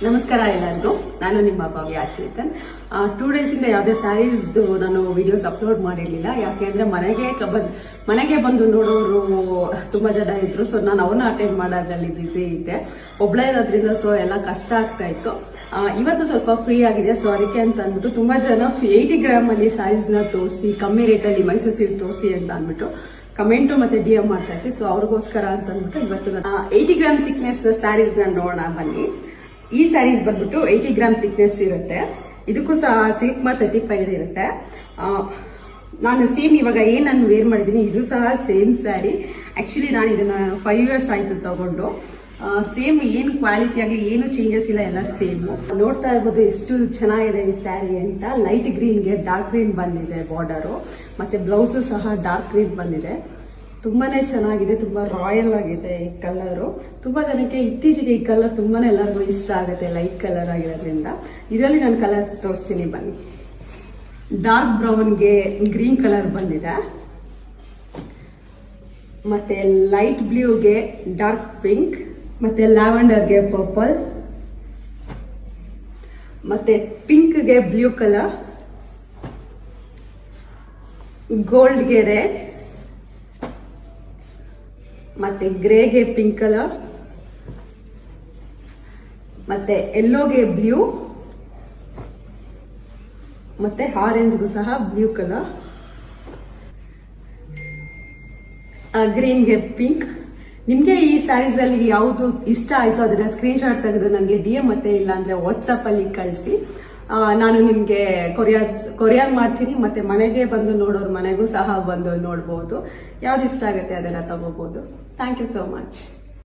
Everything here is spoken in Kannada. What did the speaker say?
ನಮಸ್ಕಾರ ಎಲ್ಲರಿಗೂ. ನಾನು ನಿಮ್ಮ ಭವ್ಯ ಚೇತನ್. 2 ಡೇಸಿಂದ ಯಾವುದೇ ಸ್ಯಾರೀಸ್ದು ನಾನು ವಿಡಿಯೋಸ್ ಅಪ್ಲೋಡ್ ಮಾಡಿರಲಿಲ್ಲ. ಯಾಕೆಂದ್ರೆ ಮನೆಗೆ ಬಂದು ನೋಡೋರು ತುಂಬಾ ಜನ ಇದ್ರು. ಸೊ ನಾನು ಅವನ್ನ ಅಟೆಂಡ್ ಮಾಡೋದ್ರಲ್ಲಿ ಬ್ಯುಸಿ ಇದ್ದೆ. ಒಬ್ಳೇ ಇರೋದ್ರಿಂದ ಸೊ ಎಲ್ಲ ಕಷ್ಟ ಆಗ್ತಾ ಇತ್ತು. ಇವತ್ತು ಸ್ವಲ್ಪ ಫ್ರೀ ಆಗಿದೆ. ಸೊ ಅದಕ್ಕೆ ಅಂತ ಅಂದ್ಬಿಟ್ಟು ತುಂಬಾ ಜನ 80 ಗ್ರಾಮ್ ಅಲ್ಲಿ ಸ್ಯಾರೀಸ್ನ ತೋರಿಸಿ, ಕಮ್ಮಿ ರೇಟಲ್ಲಿ ಮೈಸೂರು ಸೀರೆ ತೋರಿಸಿ ಅಂತ ಅಂದ್ಬಿಟ್ಟು ಕಮೆಂಟು ಮತ್ತೆ DM ಮಾಡ್ತಾ ಇದ್ದೆ. ಸೊ ಅವ್ರಿಗೋಸ್ಕರ ಅಂತ ಅಂದ್ಬಿಟ್ಟು ಇವತ್ತು 80 ಗ್ರಾಮ್ ಥಿಕ್ನೆಸ್ ನ ಸ್ಯಾರೀಸ್ ನ ನೋಡೋಣ ಬನ್ನಿ. ಈ ಸ್ಯಾರೀಸ್ ಬಂದ್ಬಿಟ್ಟು 80 ಗ್ರಾಮ್ ಥಿಕ್ನೆಸ್ ಇರುತ್ತೆ. ಇದಕ್ಕೂ ಸಹ ಸಿಲ್ಕ್ ಮಾರ್ಕ್ ಸರ್ಟಿಫೈಡ್ ಇರುತ್ತೆ. ನಾನು ಸೇಮ್ ಇವಾಗ ಏನ್ ನಾನು ವೇರ್ ಮಾಡಿದ್ದೀನಿ ಇದು ಸಹ ಸೇಮ್ ಸ್ಯಾರಿ. ಆಕ್ಚುಲಿ ನಾನು ಇದನ್ನ 5 ಇಯರ್ಸ್ ಆಯ್ತು ತಗೊಂಡು. ಸೇಮ್ ಏನು ಕ್ವಾಲಿಟಿ ಆಗಲಿ ಏನು ಚೇಂಜಸ್ ಇಲ್ಲ, ಎಲ್ಲ ಸೇಮ್. ನೋಡ್ತಾ ಇರ್ಬೋದು ಎಷ್ಟು ಚೆನ್ನಾಗಿದೆ ಈ ಸ್ಯಾರಿ ಅಂತ. ಲೈಟ್ ಗ್ರೀನ್ಗೆ ಡಾರ್ಕ್ ಗ್ರೀನ್ ಬಂದಿದೆ ಬಾರ್ಡರು, ಮತ್ತೆ ಬ್ಲೌಸು ಸಹ ಡಾರ್ಕ್ ಗ್ರೀನ್ ಬಂದಿದೆ. ತುಂಬಾನೇ ಚೆನ್ನಾಗಿದೆ, ತುಂಬಾ ರಾಯಲ್ ಆಗಿದೆ ಈ ಕಲರು. ತುಂಬಾ ಜನಕ್ಕೆ ಇತ್ತೀಚೆಗೆ ಈ ಕಲರ್ ತುಂಬಾನೇ ಎಲ್ಲರಿಗೂ ಇಷ್ಟ ಆಗುತ್ತೆ, ಲೈಟ್ ಕಲರ್ ಆಗಿರೋದ್ರಿಂದ. ಇದರಲ್ಲಿ ನಾನು ಕಲರ್ಸ್ ತೋರಿಸ್ತೀನಿ ಬನ್ನಿ. ಡಾರ್ಕ್ ಬ್ರೌನ್ಗೆ ಗ್ರೀನ್ ಕಲರ್ ಬಂದಿದೆ, ಮತ್ತೆ ಲೈಟ್ ಬ್ಲೂಗೆ ಡಾರ್ಕ್ ಪಿಂಕ್, ಮತ್ತೆ ಲ್ಯಾವೆಂಡರ್ಗೆ ಪರ್ಪಲ್, ಮತ್ತೆ ಪಿಂಕ್ಗೆ ಬ್ಲೂ ಕಲರ್, ಗೋಲ್ಡ್ಗೆ ರೆಡ್, ಮತ್ತೆ ಗ್ರೇಗೆ ಪಿಂಕ್ ಕಲರ್, ಮತ್ತೆ ಯೆಲ್ಲೋಗೆ ಬ್ಲೂ, ಮತ್ತೆ ಆರೆಂಜ್ಗೂ ಸಹ ಬ್ಲೂ ಕಲರ್, ಗ್ರೀನ್ಗೆ ಪಿಂಕ್. ನಿಮ್ಗೆ ಈ ಸ್ಯಾರೀಸ್ ಅಲ್ಲಿ ಯಾವುದು ಇಷ್ಟ ಆಯ್ತು ಅದನ್ನ ಸ್ಕ್ರೀನ್ ಶಾಟ್ ತೆಗೆದು ನನಗೆ DM ಮತ್ತೆ ಇಲ್ಲ ಅಂದ್ರೆ ವಾಟ್ಸ್ಆಪ್ ಅಲ್ಲಿ ಕಳಿಸಿ. ನಾನು ನಿಮ್ಗೆ ಕೊರಿಯರ್ ಮಾಡ್ತೀನಿ. ಮತ್ತೆ ಮನೆಗೆ ಬಂದು ನೋಡೋರು ಮನೆಗೂ ಸಹ ಬಂದು ನೋಡ್ಬೋದು. ಯಾವ್ದು ಇಷ್ಟ ಆಗುತ್ತೆ ಅದನ್ನ ತಗೋಬಹುದು. Thank you so much.